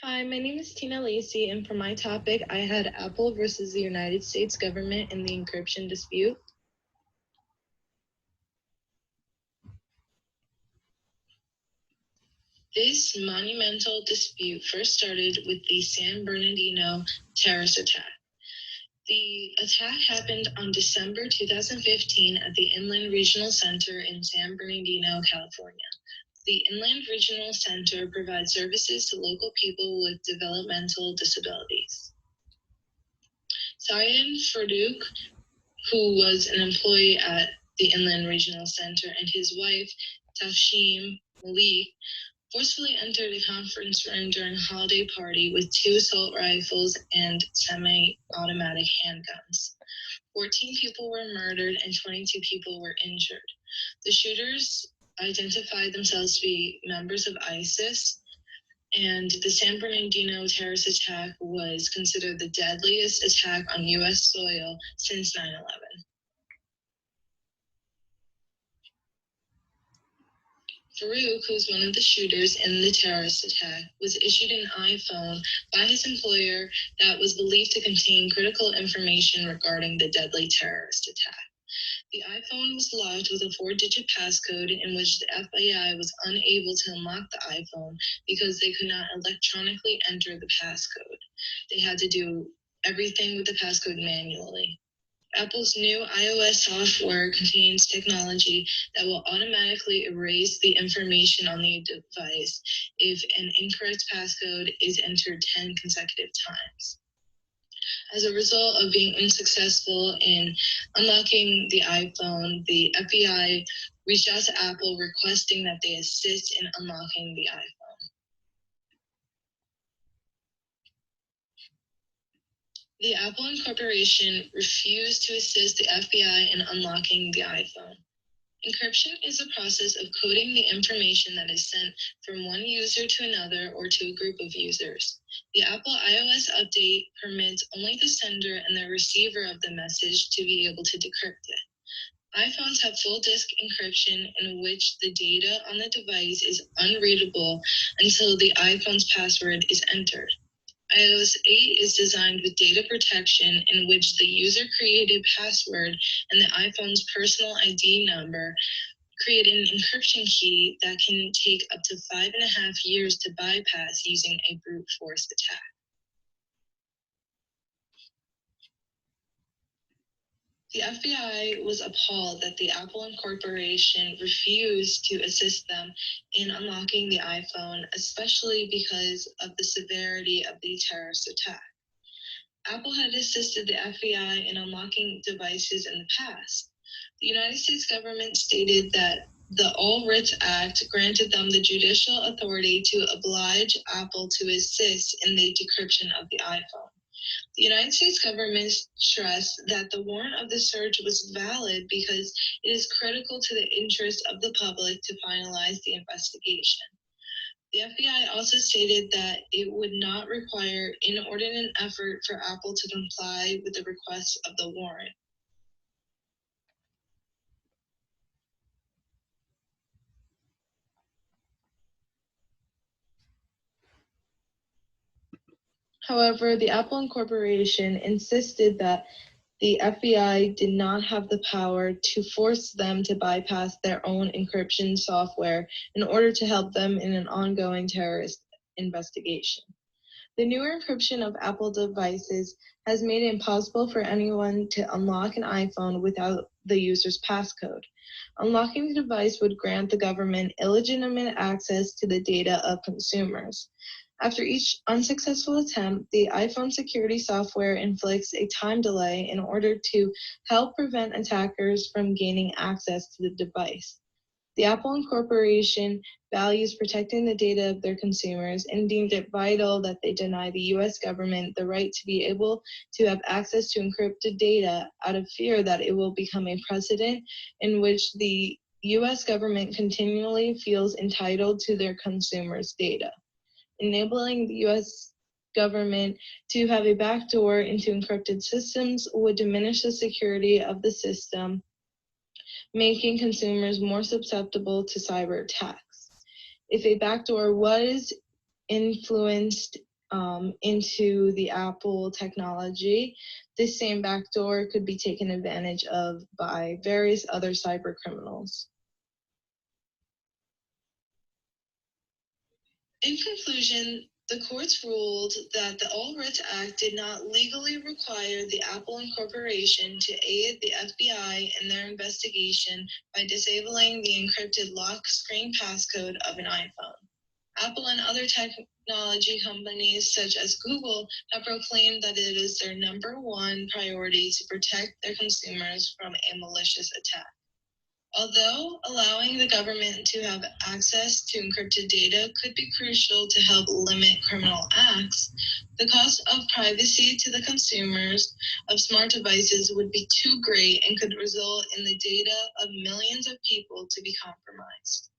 Hi, my name is Tina Lacey, and for my topic, I had Apple versus the United States government in the encryption dispute. This monumental dispute first started with the San Bernardino terrorist attack. The attack happened on December 2015 at the Inland Regional Center in San Bernardino, California. The Inland Regional Center provides services to local people with developmental disabilities. Sayan Farouk, who was an employee at the Inland Regional Center, and his wife, Tafshim Malik, forcefully entered a conference room during a holiday party with two assault rifles and semi-automatic handguns. 14 people were murdered and 22 people were injured. The shooters identified themselves to be members of ISIS, and the San Bernardino terrorist attack was considered the deadliest attack on U.S. soil since 9/11. Farouk, who was one of the shooters in the terrorist attack, was issued an iPhone by his employer that was believed to contain critical information regarding the deadly terrorist attack. The iPhone was locked with a 4-digit passcode in which the FBI was unable to unlock the iPhone because they could not electronically enter the passcode. They had to do everything with the passcode manually. Apple's new iOS software contains technology that will automatically erase the information on the device if an incorrect passcode is entered 10 consecutive times. As a result of being unsuccessful in unlocking the iPhone, the FBI reached out to Apple requesting that they assist in unlocking the iPhone. The Apple Corporation refused to assist the FBI in unlocking the iPhone. Encryption is a process of coding the information that is sent from one user to another or to a group of users. The Apple iOS update permits only the sender and the receiver of the message to be able to decrypt it. iPhones have full disk encryption in which the data on the device is unreadable until the iPhone's password is entered. iOS 8 is designed with data protection in which the user-created password and the iPhone's personal ID number create an encryption key that can take up to 5.5 years to bypass using a brute force attack. The FBI was appalled that the Apple Corporation refused to assist them in unlocking the iPhone, especially because of the severity of the terrorist attack. Apple had assisted the FBI in unlocking devices in the past. The United States government stated that the All Writs Act granted them the judicial authority to oblige Apple to assist in the decryption of the iPhone. The United States government stressed that the warrant of the search was valid because it is critical to the interest of the public to finalize the investigation. The FBI also stated that it would not require inordinate effort for Apple to comply with the requests of the warrant. However, the Apple Corporation insisted that the FBI did not have the power to force them to bypass their own encryption software in order to help them in an ongoing terrorist investigation. The newer encryption of Apple devices has made it impossible for anyone to unlock an iPhone without the user's passcode. Unlocking the device would grant the government illegitimate access to the data of consumers. After each unsuccessful attempt, the iPhone security software inflicts a time delay in order to help prevent attackers from gaining access to the device. The Apple Corporation values protecting the data of their consumers and deemed it vital that they deny the U.S. government the right to be able to have access to encrypted data out of fear that it will become a precedent in which the U.S. government continually feels entitled to their consumers' data. Enabling the U.S. government to have a backdoor into encrypted systems would diminish the security of the system, making consumers more susceptible to cyber attacks. If a backdoor was influenced into the Apple technology, this same backdoor could be taken advantage of by various other cyber criminals. In conclusion, the courts ruled that the All Writs Act did not legally require the Apple Incorporation to aid the FBI in their investigation by disabling the encrypted lock screen passcode of an iPhone. Apple and other technology companies such as Google have proclaimed that it is their number one priority to protect their consumers from a malicious attack. Although allowing the government to have access to encrypted data could be crucial to help limit criminal acts, the cost of privacy to the consumers of smart devices would be too great and could result in the data of millions of people to be compromised.